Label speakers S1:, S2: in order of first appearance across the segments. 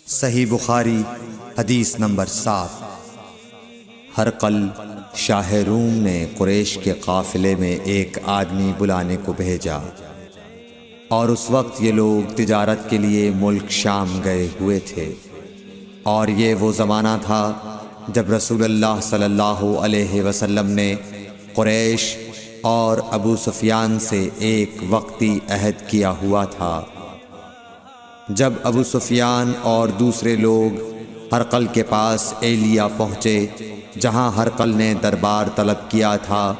S1: صحیح بخاری حدیث نمبر 7۔ ہرقل شاہ روم نے قریش کے قافلے میں ایک آدمی بلانے کو بھیجا، اور اس وقت یہ لوگ تجارت کے لیے ملک شام گئے ہوئے تھے، اور یہ وہ زمانہ تھا جب رسول اللہ صلی اللہ علیہ وسلم نے قریش اور ابو سفیان سے ایک وقتی عہد کیا ہوا تھا۔ جب ابو سفیان اور دوسرے لوگ ہرقل کے پاس ایلیا پہنچے جہاں ہرقل نے دربار طلب کیا تھا،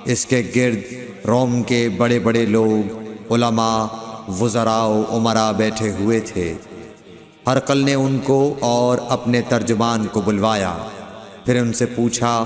S1: اس کے گرد روم کے بڑے بڑے لوگ، علماء، وزراء و امراء بیٹھے ہوئے تھے۔ ہرقل نے ان کو اور اپنے ترجمان کو بلوایا، پھر ان سے پوچھا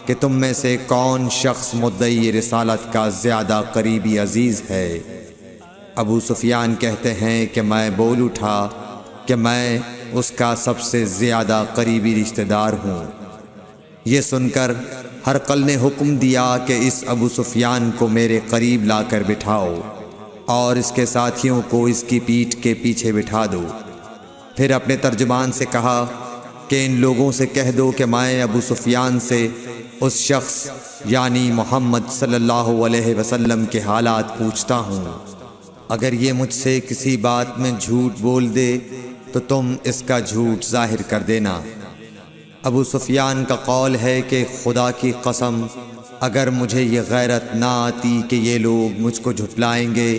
S1: کہ تم میں سے کون شخص مدعی رسالت کا زیادہ قریبی عزیز ہے؟ ابو سفیان کہتے ہیں کہ میں بول اٹھا کہ میں اس کا سب سے زیادہ قریبی رشتہ دار ہوں۔ یہ سن کر ہرقل نے حکم دیا کہ اس ابو سفیان کو میرے قریب لا کر بٹھاؤ اور اس کے ساتھیوں کو اس کی پیٹھ کے پیچھے بٹھا دو۔ پھر اپنے ترجمان سے کہا کہ ان لوگوں سے کہہ دو کہ میں ابو سفیان سے اس شخص یعنی محمد صلی اللہ علیہ وسلم کے حالات پوچھتا ہوں، اگر یہ مجھ سے کسی بات میں جھوٹ بول دے تو تم اس کا جھوٹ ظاہر کر دینا۔ ابو سفیان کا قول ہے کہ خدا کی قسم اگر مجھے یہ غیرت نہ آتی کہ یہ لوگ مجھ کو جھٹلائیں گے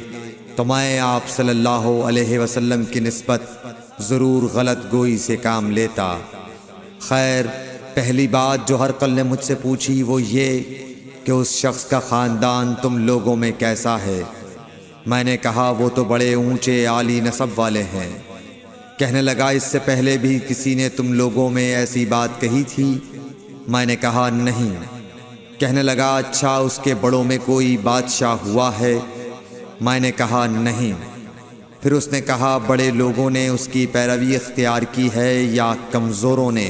S1: تو میں آپ صلی اللہ علیہ وسلم کی نسبت ضرور غلط گوئی سے کام لیتا۔ خیر، پہلی بات جو ہرقل نے مجھ سے پوچھی وہ یہ کہ اس شخص کا خاندان تم لوگوں میں کیسا ہے؟ میں نے کہا وہ تو بڑے اونچے عالی نسب والے ہیں۔ کہنے لگا اس سے پہلے بھی کسی نے تم لوگوں میں ایسی بات کہی تھی؟ میں نے کہا نہیں۔ کہنے لگا اچھا اس کے بڑوں میں کوئی بادشاہ ہوا ہے؟ میں نے کہا نہیں۔ پھر اس نے کہا بڑے لوگوں نے اس کی پیروی اختیار کی ہے یا کمزوروں نے؟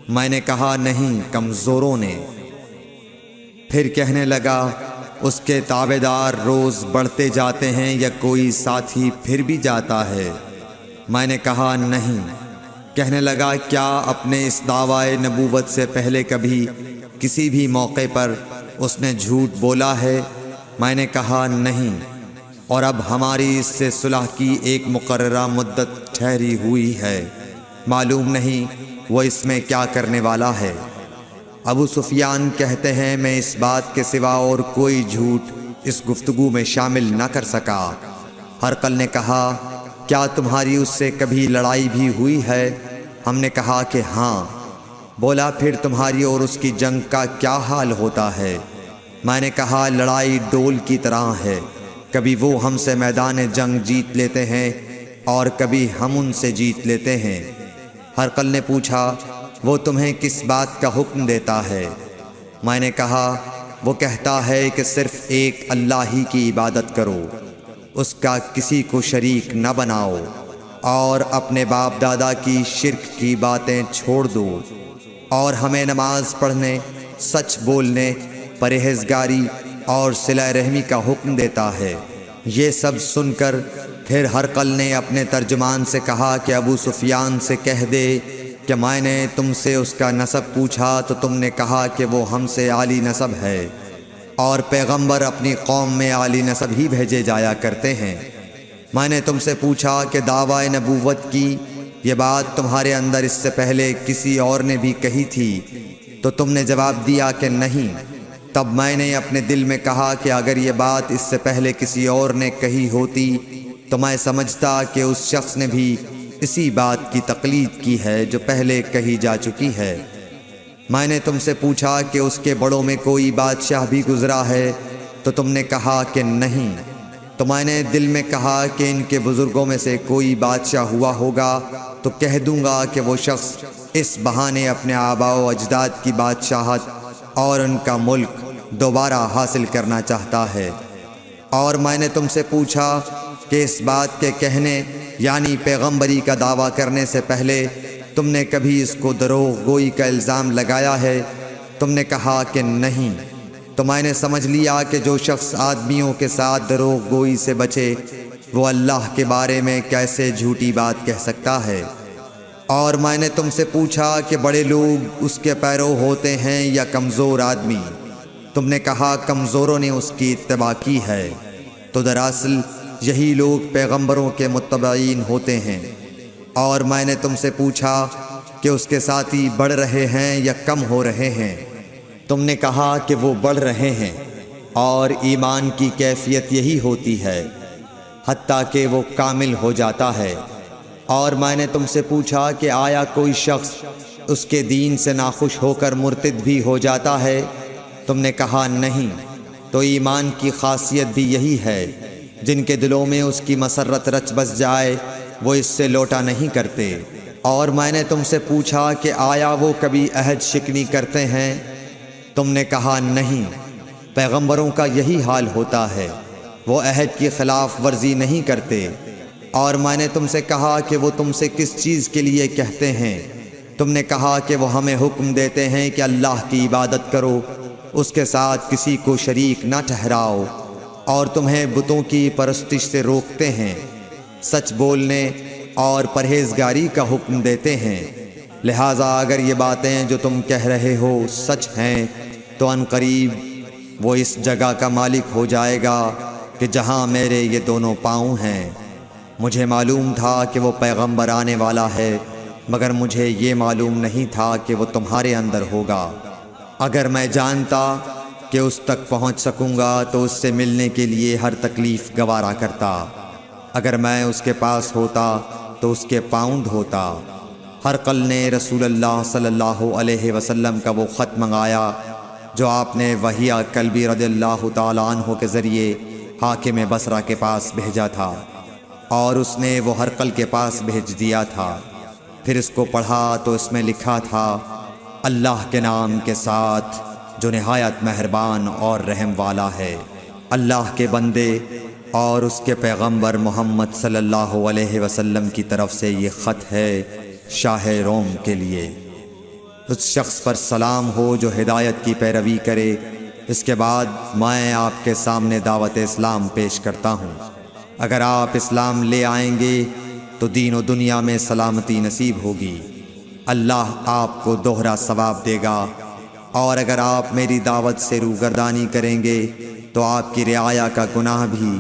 S1: میں نے کہا نہیں، کمزوروں نے۔ پھر کہنے لگا اس کے تابعدار روز بڑھتے جاتے ہیں یا کوئی ساتھی پھر بھی جاتا ہے؟ میں نے کہا نہیں۔ کہنے لگا کیا اپنے اس دعوی نبوت سے پہلے کبھی کسی بھی موقع پر اس نے جھوٹ بولا ہے؟ میں نے کہا نہیں، اور اب ہماری اس سے صلح کی ایک مقررہ مدت ٹھہری ہوئی ہے، معلوم نہیں وہ اس میں کیا کرنے والا ہے۔ ابو سفیان کہتے ہیں میں اس بات کے سوا اور کوئی جھوٹ اس گفتگو میں شامل نہ کر سکا۔ ہرقل نے کہا کیا تمہاری اس سے کبھی لڑائی بھی ہوئی ہے؟ ہم نے کہا کہ ہاں۔ بولا پھر تمہاری اور اس کی جنگ کا کیا حال ہوتا ہے؟ میں نے کہا لڑائی ڈول کی طرح ہے، کبھی وہ ہم سے میدان جنگ جیت لیتے ہیں اور کبھی ہم ان سے جیت لیتے ہیں۔ ہرقل نے پوچھا وہ تمہیں کس بات کا حکم دیتا ہے؟ میں نے کہا وہ کہتا ہے کہ صرف ایک اللہ ہی کی عبادت کرو، اس کا کسی کو شریک نہ بناؤ، اور اپنے باپ دادا کی شرک کی باتیں چھوڑ دو، اور ہمیں نماز پڑھنے، سچ بولنے، پرہیزگاری اور صلہ رحمی کا حکم دیتا ہے۔ یہ سب سن کر پھر ہرقل نے اپنے ترجمان سے کہا کہ ابو سفیان سے کہہ دے کہ میں نے تم سے اس کا نسب پوچھا تو تم نے کہا کہ وہ ہم سے عالی نسب ہے، اور پیغمبر اپنی قوم میں عالی نسب ہی بھیجے جایا کرتے ہیں۔ میں نے تم سے پوچھا کہ دعوی نبوت کی یہ بات تمہارے اندر اس سے پہلے کسی اور نے بھی کہی تھی؟ تو تم نے جواب دیا کہ نہیں۔ تب میں نے اپنے دل میں کہا کہ اگر یہ بات اس سے پہلے کسی اور نے کہی ہوتی تو میں سمجھتا کہ اس شخص نے بھی اسی بات کی تقلید کی ہے جو پہلے کہی جا چکی ہے۔ میں نے تم سے پوچھا کہ اس کے بڑوں میں کوئی بادشاہ بھی گزرا ہے؟ تو تم نے کہا کہ نہیں۔ تو میں نے دل میں کہا کہ ان کے بزرگوں میں سے کوئی بادشاہ ہوا ہوگا تو کہہ دوں گا کہ وہ شخص اس بہانے اپنے آباء و اجداد کی بادشاہت اور ان کا ملک دوبارہ حاصل کرنا چاہتا ہے۔ اور میں نے تم سے پوچھا کہ اس بات کے کہنے یعنی پیغمبری کا دعویٰ کرنے سے پہلے تم نے کبھی اس کو دروغ گوئی کا الزام لگایا ہے؟ تم نے کہا کہ نہیں۔ تو میں نے سمجھ لیا کہ جو شخص آدمیوں کے ساتھ دروغ گوئی سے بچے وہ اللہ کے بارے میں کیسے جھوٹی بات کہہ سکتا ہے۔ اور میں نے تم سے پوچھا کہ بڑے لوگ اس کے پیرو ہوتے ہیں یا کمزور آدمی؟ تم نے کہا کمزوروں نے اس کی اتباع کی ہے، تو دراصل یہی لوگ پیغمبروں کے متبعین ہوتے ہیں۔ اور میں نے تم سے پوچھا کہ اس کے ساتھی بڑھ رہے ہیں یا کم ہو رہے ہیں؟ تم نے کہا کہ وہ بڑھ رہے ہیں، اور ایمان کی کیفیت یہی ہوتی ہے حتیٰ کہ وہ کامل ہو جاتا ہے۔ اور میں نے تم سے پوچھا کہ آیا کوئی شخص اس کے دین سے ناخوش ہو کر مرتد بھی ہو جاتا ہے؟ تم نے کہا نہیں۔ تو ایمان کی خاصیت بھی یہی ہے، جن کے دلوں میں اس کی مسرت رچ بس جائے وہ اس سے لوٹا نہیں کرتے۔ اور میں نے تم سے پوچھا کہ آیا وہ کبھی عہد شکنی کرتے ہیں؟ تم نے کہا نہیں۔ پیغمبروں کا یہی حال ہوتا ہے، وہ عہد کی خلاف ورزی نہیں کرتے۔ اور میں نے تم سے کہا کہ وہ تم سے کس چیز کے لیے کہتے ہیں؟ تم نے کہا کہ وہ ہمیں حکم دیتے ہیں کہ اللہ کی عبادت کرو، اس کے ساتھ کسی کو شریک نہ ٹھہراؤ، اور تمہیں بتوں کی پرستش سے روکتے ہیں، سچ بولنے اور پرہیزگاری کا حکم دیتے ہیں۔ لہٰذا اگر یہ باتیں جو تم کہہ رہے ہو سچ ہیں تو ان قریب وہ اس جگہ کا مالک ہو جائے گا کہ جہاں میرے یہ دونوں پاؤں ہیں۔ مجھے معلوم تھا کہ وہ پیغمبر آنے والا ہے، مگر مجھے یہ معلوم نہیں تھا کہ وہ تمہارے اندر ہوگا۔ اگر میں جانتا کہ اس تک پہنچ سکوں گا تو اس سے ملنے کے لیے ہر تکلیف گوارا کرتا۔ اگر میں اس کے پاس ہوتا تو اس کے پاؤں دھوتا۔ ہرقل نے رسول اللہ صلی اللہ علیہ وسلم کا وہ خط منگایا جو آپ نے وحیہ کلبی رضی اللہ تعالیٰ عنہ کے ذریعے حاکم بصرہ کے پاس بھیجا تھا، اور اس نے وہ ہرقل کے پاس بھیج دیا تھا۔ پھر اس کو پڑھا تو اس میں لکھا تھا، اللہ کے نام کے ساتھ جو نہایت مہربان اور رحم والا ہے۔ اللہ کے بندے اور اس کے پیغمبر محمد صلی اللہ علیہ وسلم کی طرف سے یہ خط ہے شاہ روم کے لیے۔ اس شخص پر سلام ہو جو ہدایت کی پیروی کرے۔ اس کے بعد میں آپ کے سامنے دعوت اسلام پیش کرتا ہوں۔ اگر آپ اسلام لے آئیں گے تو دین و دنیا میں سلامتی نصیب ہوگی، اللہ آپ کو دوہرا ثواب دے گا۔ اور اگر آپ میری دعوت سے روگردانی کریں گے تو آپ کی رعایا کا گناہ بھی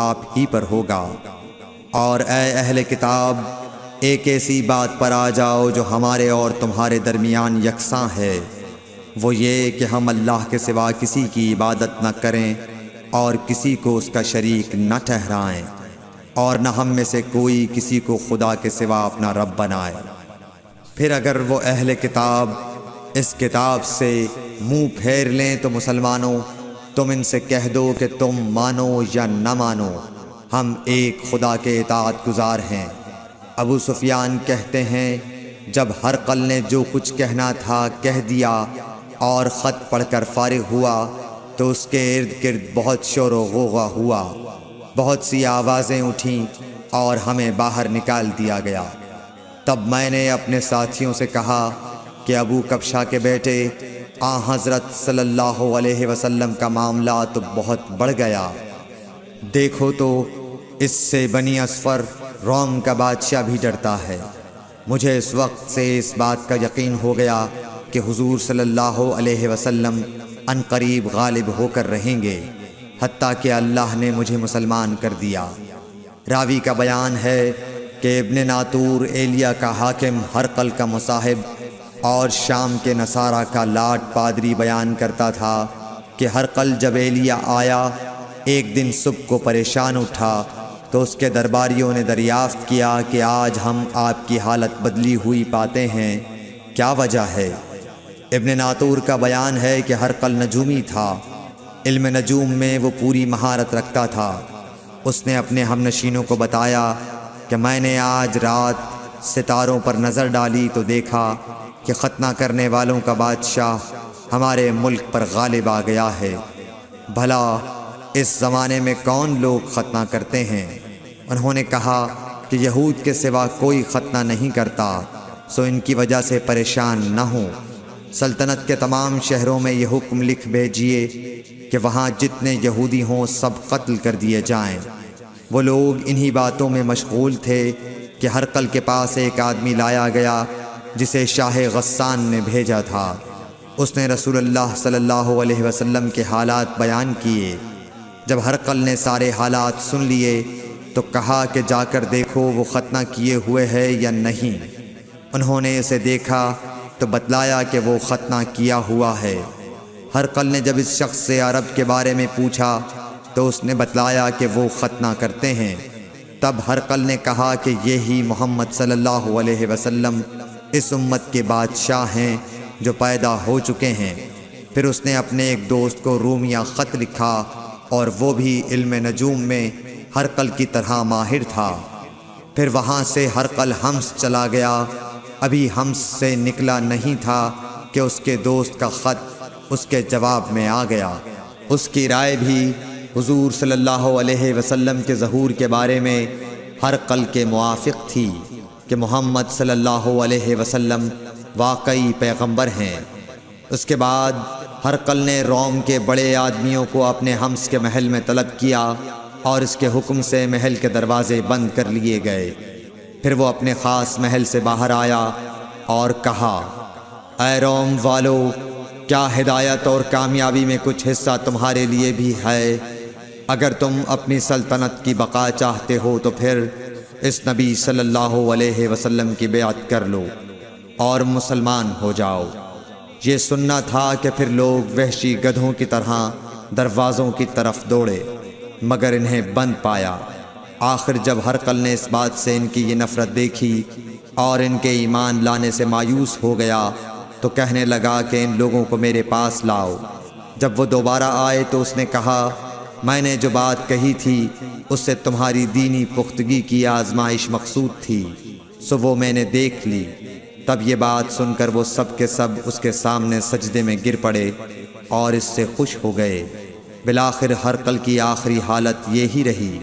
S1: آپ ہی پر ہوگا۔ اور اے اہل کتاب، ایک ایسی بات پر آ جاؤ جو ہمارے اور تمہارے درمیان یکساں ہے، وہ یہ کہ ہم اللہ کے سوا کسی کی عبادت نہ کریں اور کسی کو اس کا شریک نہ ٹھہرائیں، اور نہ ہم میں سے کوئی کسی کو خدا کے سوا اپنا رب بنائے۔ پھر اگر وہ اہل کتاب اس کتاب سے منہ پھیر لیں تو مسلمانوں، تم ان سے کہہ دو کہ تم مانو یا نہ مانو، ہم ایک خدا کے اطاعت گزار ہیں۔ ابو سفیان کہتے ہیں، جب ہرقل نے جو کچھ کہنا تھا کہہ دیا اور خط پڑھ کر فارغ ہوا تو اس کے ارد گرد بہت شور و غوغا ہوا، بہت سی آوازیں اٹھیں اور ہمیں باہر نکال دیا گیا۔ تب میں نے اپنے ساتھیوں سے کہا کہ ابو کبشہ کے بیٹے حضرت صلی اللہ علیہ وسلم کا معاملہ تو بہت بڑھ گیا۔ دیکھو تو اس سے بنی اصفر روم کا بادشاہ بھی ڈرتا ہے۔ مجھے اس وقت سے اس بات کا یقین ہو گیا کہ حضور صلی اللہ علیہ وسلم ان قریب غالب ہو کر رہیں گے، حتیٰ کہ اللہ نے مجھے مسلمان کر دیا۔ راوی کا بیان ہے کہ ابن ناطور ایلیا کا حاکم ہرقل کا مصاحب اور شام کے نصارہ کا لاٹ پادری بیان کرتا تھا کہ ہرقل جب ایلیا آیا ایک دن صبح کو پریشان اٹھا تو اس کے درباریوں نے دریافت کیا کہ آج ہم آپ کی حالت بدلی ہوئی پاتے ہیں، کیا وجہ ہے؟ ابن ناطور کا بیان ہے کہ ہرقل نجومی تھا، علم نجوم میں وہ پوری مہارت رکھتا تھا۔ اس نے اپنے ہم نشینوں کو بتایا کہ میں نے آج رات ستاروں پر نظر ڈالی تو دیکھا کہ ختنہ کرنے والوں کا بادشاہ ہمارے ملک پر غالب آ گیا ہے۔ بھلا اس زمانے میں کون لوگ ختنہ کرتے ہیں؟ انہوں نے کہا کہ یہود کے سوا کوئی ختنہ نہیں کرتا، سو ان کی وجہ سے پریشان نہ ہوں۔ سلطنت کے تمام شہروں میں یہ حکم لکھ بھیجیے کہ وہاں جتنے یہودی ہوں سب قتل کر دیے جائیں۔ وہ لوگ انہی باتوں میں مشغول تھے کہ ہرقل کے پاس ایک آدمی لایا گیا جسے شاہ غسان نے بھیجا تھا۔ اس نے رسول اللہ صلی اللہ علیہ وسلم کے حالات بیان کیے۔ جب ہرقل نے سارے حالات سن لیے تو کہا کہ جا کر دیکھو وہ ختنہ کیے ہوئے ہے یا نہیں۔ انہوں نے اسے دیکھا تو بتلایا کہ وہ ختنہ کیا ہوا ہے۔ ہرقل نے جب اس شخص سے عرب کے بارے میں پوچھا تو اس نے بتلایا کہ وہ ختنہ کرتے ہیں۔ تب ہرقل نے کہا کہ یہی محمد صلی اللہ علیہ وسلم اس امت کے بادشاہ ہیں جو پیدا ہو چکے ہیں۔ پھر اس نے اپنے ایک دوست کو رومیہ خط لکھا اور وہ بھی علم نجوم میں ہرقل کی طرح ماہر تھا۔ پھر وہاں سے ہرقل حمص چلا گیا۔ ابھی حمص سے نکلا نہیں تھا کہ اس کے دوست کا خط اس کے جواب میں آ گیا۔ اس کی رائے بھی حضور صلی اللہ علیہ وسلم کے ظہور کے بارے میں ہرقل کے موافق تھی کہ محمد صلی اللہ علیہ وسلم واقعی پیغمبر ہیں۔ اس کے بعد ہرقل نے روم کے بڑے آدمیوں کو اپنے حمص کے محل میں طلب کیا اور اس کے حکم سے محل کے دروازے بند کر لیے گئے۔ پھر وہ اپنے خاص محل سے باہر آیا اور کہا، اے روم والو، کیا ہدایت اور کامیابی میں کچھ حصہ تمہارے لیے بھی ہے؟ اگر تم اپنی سلطنت کی بقا چاہتے ہو تو پھر اس نبی صلی اللہ علیہ وسلم کی بیعت کر لو اور مسلمان ہو جاؤ۔ یہ سننا تھا کہ پھر لوگ وحشی گدھوں کی طرح دروازوں کی طرف دوڑے مگر انہیں بند پایا۔ آخر جب ہرقل نے اس بات سے ان کی یہ نفرت دیکھی اور ان کے ایمان لانے سے مایوس ہو گیا تو کہنے لگا کہ ان لوگوں کو میرے پاس لاؤ۔ جب وہ دوبارہ آئے تو اس نے کہا، میں نے جو بات کہی تھی اس سے تمہاری دینی پختگی کی آزمائش مقصود تھی، سو وہ میں نے دیکھ لی۔ تب یہ بات سن کر وہ سب کے سب اس کے سامنے سجدے میں گر پڑے اور اس سے خوش ہو گئے۔ بالآخر ہرقل کی آخری حالت یہی رہی